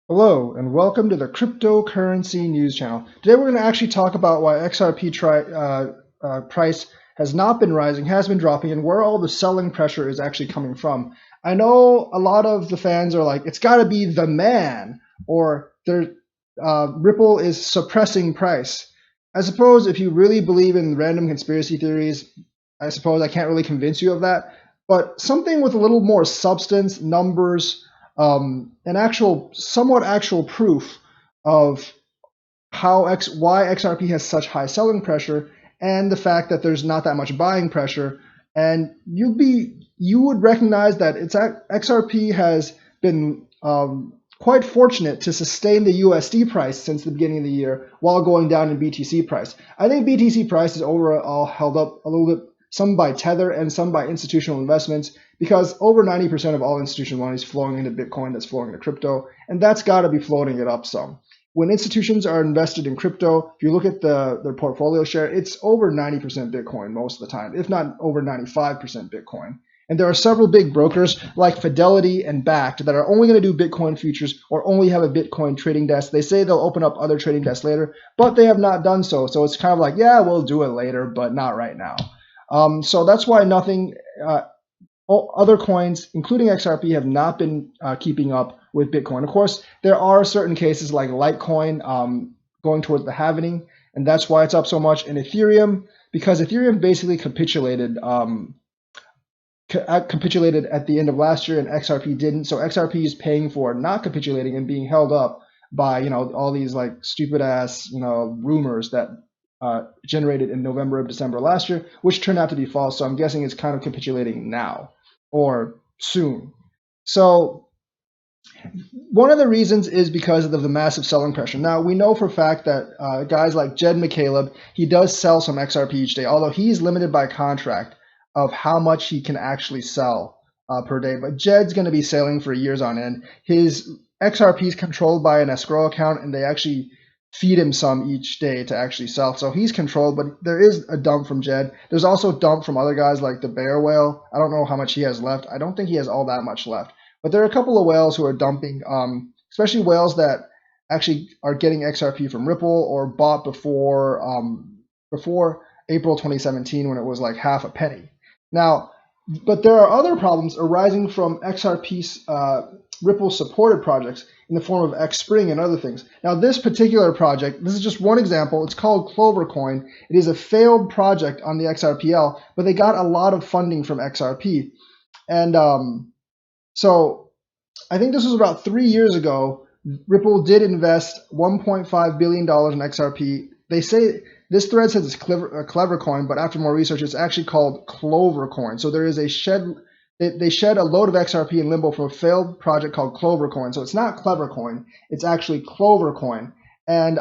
Hello and welcome to the Cryptocurrency News Channel. Today we're going to actually talk about why XRP price has not been rising, has been dropping, and where all the selling pressure is actually coming from. I know a lot of the fans are like, it's got to be the man, or Ripple is suppressing price. I suppose if you really believe in random conspiracy theories, I suppose I can't really convince you of that. But something with a little more substance, numbers, an somewhat actual proof of why XRP has such high selling pressure, and the fact that there's not that much buying pressure, and you would recognize that XRP has been quite fortunate to sustain the USD price since the beginning of the year while going down in BTC price. I think BTC price is overall held up a little bit, some by Tether and some by institutional investments, because over 90% of all institutional money is flowing into Bitcoin, that's flowing into crypto, and that's got to be floating it up some. When institutions are invested in crypto, if you look at their portfolio share, it's over 90% Bitcoin most of the time, if not over 95% Bitcoin. And there are several big brokers like Fidelity and Bakkt that are only going to do Bitcoin futures or only have a Bitcoin trading desk. They say they'll open up other trading desks later, but they have not done so. So it's kind of like, yeah, we'll do it later, but not right now. So that's why other coins, including XRP, have not been keeping up with Bitcoin. Of course, there are certain cases like Litecoin going towards the halvening, and that's why it's up so much. And Ethereum, because Ethereum basically capitulated at the end of last year, and XRP didn't. So XRP is paying for not capitulating and being held up by all these like stupid ass rumors that generated in November or December last year, which turned out to be false. So I'm guessing it's kind of capitulating now or soon. So one of the reasons is because of the massive selling pressure. Now, we know for a fact that guys like Jed McCaleb, he does sell some XRP each day, although he's limited by contract of how much he can actually sell per day. But Jed's going to be selling for years on end. His XRP is controlled by an escrow account, and they actually feed him some each day to actually sell. So he's controlled, but there is a dump from Jed. There's also a dump from other guys like the Bear Whale. I don't know how much he has left. I don't think he has all that much left. But there are a couple of whales who are dumping, especially whales that actually are getting XRP from Ripple or bought before April 2017 when it was like half a penny. Now, but there are other problems arising from XRP's Ripple supported projects in the form of Xspring and other things. Now, this particular project, this is just one example. It's called Clovercoin. It is a failed project on the XRPL, but they got a lot of funding from XRP. And so I think this was about 3 years ago. Ripple did invest $1.5 billion in XRP. They say this thread says it's clever coin, but after more research, it's actually called Clovercoin. So there is they shed a load of XRP in limbo for a failed project called Clovercoin. So it's not Clevercoin, it's actually Clovercoin. And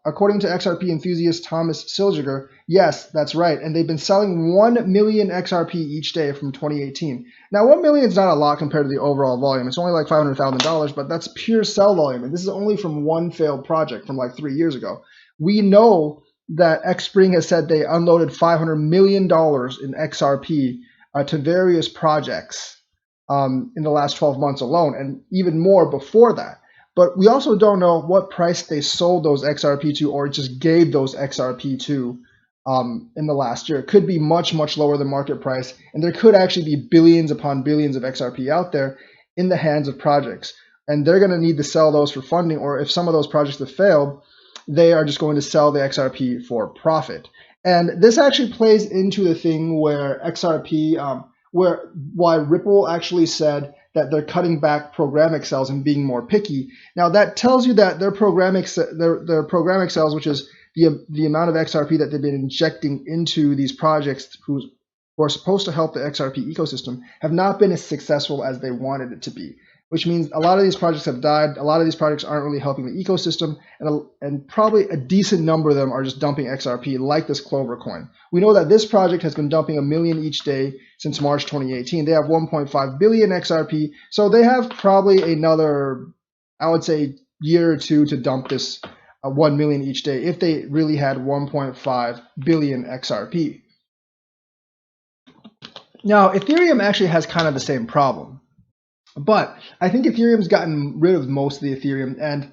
according to XRP enthusiast Thomas Silziger, yes, that's right. And they've been selling 1 million XRP each day from 2018. Now, 1 million is not a lot compared to the overall volume. It's only like $500,000, but that's pure sell volume. And this is only from one failed project from like 3 years ago. We know that Xspring has said they unloaded $500 million in XRP to various projects in the last 12 months alone, and even more before that. But we also don't know what price they sold those XRP to or just gave those XRP to in the last year. It could be much, much lower than market price, and there could actually be billions upon billions of XRP out there in the hands of projects. And they're going to need to sell those for funding, or if some of those projects have failed, they are just going to sell the XRP for profit. And this actually plays into the thing where XRP, why Ripple actually said that they're cutting back programmatic cells and being more picky. Now that tells you that their programmatic cells, which is the amount of XRP that they've been injecting into these projects who are supposed to help the XRP ecosystem, have not been as successful as they wanted it to be. Which means a lot of these projects have died. A lot of these projects aren't really helping the ecosystem, and probably a decent number of them are just dumping XRP, like this Clovercoin. We know that this project has been dumping 1 million each day since March 2018. They have 1.5 billion XRP, so they have probably another, I would say, year or two to dump this 1 million each day if they really had 1.5 billion XRP. Now, Ethereum actually has kind of the same problem. But I think Ethereum's gotten rid of most of the Ethereum, and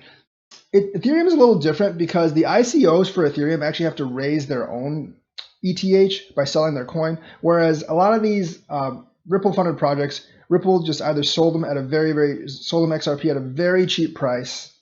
Ethereum is a little different because the ICOs for Ethereum actually have to raise their own ETH by selling their coin, whereas a lot of these Ripple funded projects, Ripple just either sold them at a sold them XRP at a very cheap price,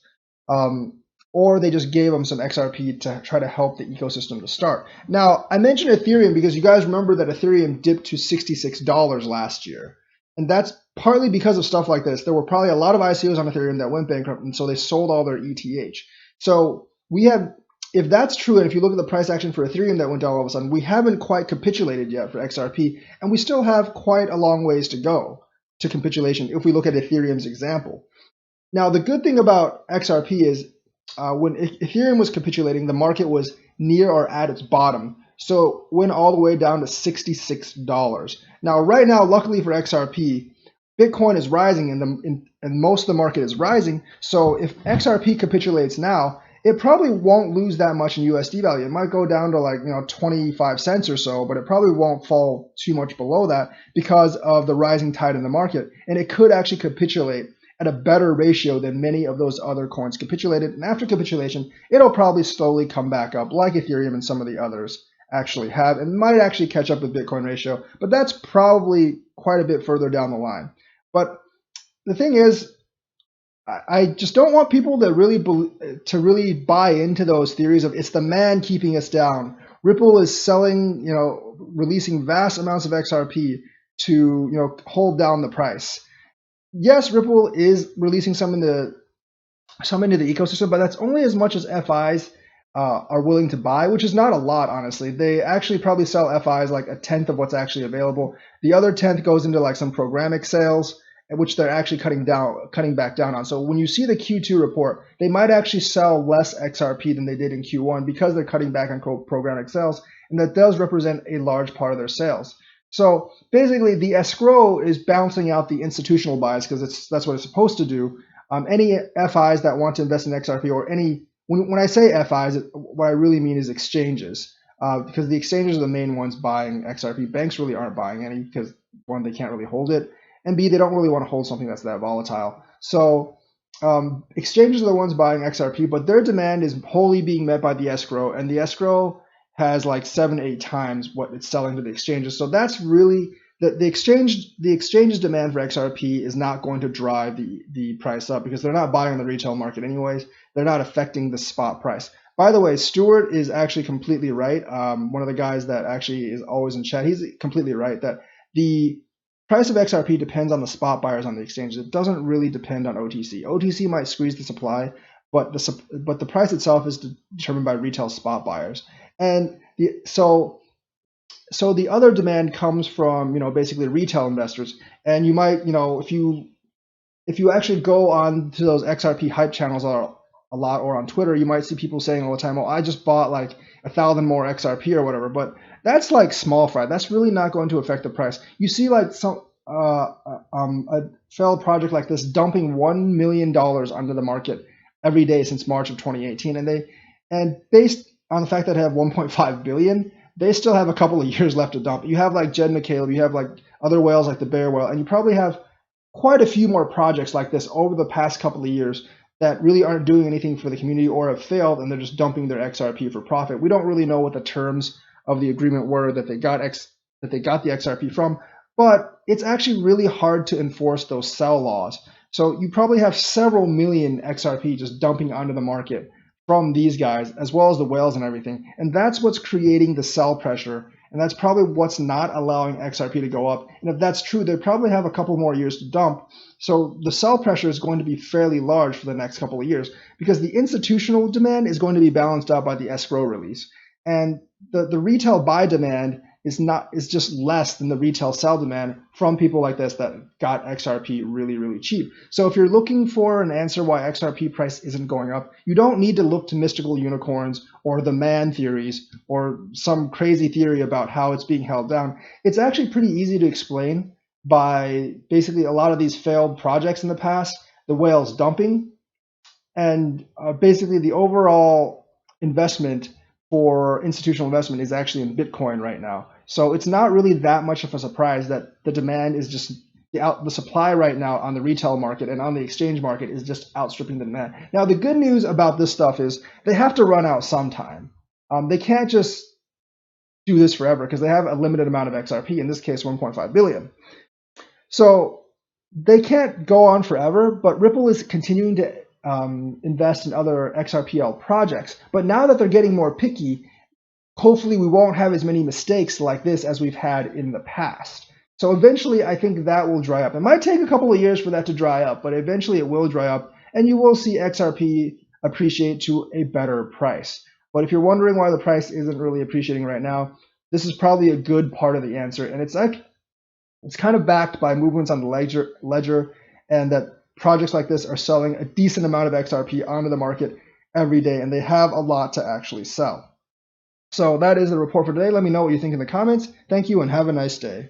um, or they just gave them some XRP to try to help the ecosystem to start. Now, I mentioned Ethereum because you guys remember that Ethereum dipped to $66 last year. And that's partly because of stuff like this. There were probably a lot of ICOs on Ethereum that went bankrupt, and so they sold all their ETH. So we have, if that's true, and if you look at the price action for Ethereum that went down all of a sudden, we haven't quite capitulated yet for XRP, and we still have quite a long ways to go to capitulation if we look at Ethereum's example. Now, the good thing about XRP is when Ethereum was capitulating, the market was near or at its bottom. So went all the way down to $66. Now, right now, luckily for XRP, Bitcoin is rising and most of the market is rising. So if XRP capitulates now, it probably won't lose that much in USD value. It might go down to like 25 cents or so, but it probably won't fall too much below that because of the rising tide in the market. And it could actually capitulate at a better ratio than many of those other coins capitulated. And after capitulation, it'll probably slowly come back up like Ethereum and some of the others actually have, and might actually catch up with Bitcoin ratio, but that's probably quite a bit further down the line. But the thing is, I just don't want people to really buy into those theories of it's the man keeping us down. Ripple is selling, releasing vast amounts of XRP to, hold down the price. Yes, Ripple is releasing some into the ecosystem, but that's only as much as FIs are willing to buy, which is not a lot, honestly. They actually probably sell FIs like a tenth of what's actually available. The other tenth goes into like some programmatic sales, which they're actually cutting back down on. So when you see the Q2 report, they might actually sell less XRP than they did in Q1 because they're cutting back on programmatic sales, and that does represent a large part of their sales. So basically, the escrow is balancing out the institutional buys because that's what it's supposed to do. Any FIs that want to invest in XRP or when I say FIs, what I really mean is exchanges, because the exchanges are the main ones buying XRP. Banks really aren't buying any because, one, they can't really hold it, and B, they don't really want to hold something that's that volatile. So exchanges are the ones buying XRP, but their demand is wholly being met by the escrow, and the escrow has like 7-8 times what it's selling to the exchanges. So that's really the exchange's demand for XRP is not going to drive the price up because they're not buying on the retail market anyways. They're not affecting the spot price. By the way, Stuart is actually completely right. One of the guys that actually is always in chat, he's completely right that the price of XRP depends on the spot buyers on the exchanges. It doesn't really depend on OTC. OTC might squeeze the supply, but the price itself is determined by retail spot buyers. And so the other demand comes from basically retail investors. And you might if you actually go on to those XRP hype channels a lot or on Twitter, you might see people saying all the time, "Oh, I just bought like 1,000 more XRP or whatever." But that's like small fry. That's really not going to affect the price. You see like some a failed project like this dumping $1 million onto the market every day since March of 2018, and based on the fact that they have 1.5 billion, they still have a couple of years left to dump. You have like Jed McCaleb, you have like other whales like the bear whale, and you probably have quite a few more projects like this over the past couple of years that really aren't doing anything for the community or have failed, and they're just dumping their XRP for profit. We don't really know what the terms of the agreement were that they got the XRP from, but it's actually really hard to enforce those sell laws. So you probably have several million XRP just dumping onto the market from these guys, as well as the whales and everything. And that's what's creating the sell pressure. And that's probably what's not allowing XRP to go up. And if that's true, they probably have a couple more years to dump. So the sell pressure is going to be fairly large for the next couple of years because the institutional demand is going to be balanced out by the escrow release. And the retail buy demand is just less than the retail sell demand from people like this that got XRP really, really cheap. So if you're looking for an answer why XRP price isn't going up, you don't need to look to mystical unicorns or the man theories or some crazy theory about how it's being held down. It's actually pretty easy to explain by basically a lot of these failed projects in the past, the whales dumping, and basically the overall investment for institutional investment is actually in Bitcoin right now. So it's not really that much of a surprise that the demand is the supply right now on the retail market and on the exchange market is just outstripping the demand. Now, the good news about this stuff is they have to run out sometime. They can't just do this forever because they have a limited amount of XRP, in this case 1.5 billion. So they can't go on forever, but Ripple is continuing to invest in other XRPL projects. But now that they're getting more picky, hopefully we won't have as many mistakes like this as we've had in the past. So eventually I think that will dry up. It might take a couple of years for that to dry up, but eventually it will dry up and you will see XRP appreciate to a better price. But if you're wondering why the price isn't really appreciating right now, this is probably a good part of the answer. And it's kind of backed by movements on the ledger and that projects like this are selling a decent amount of XRP onto the market every day, and they have a lot to actually sell. So that is the report for today. Let me know what you think in the comments. Thank you and have a nice day.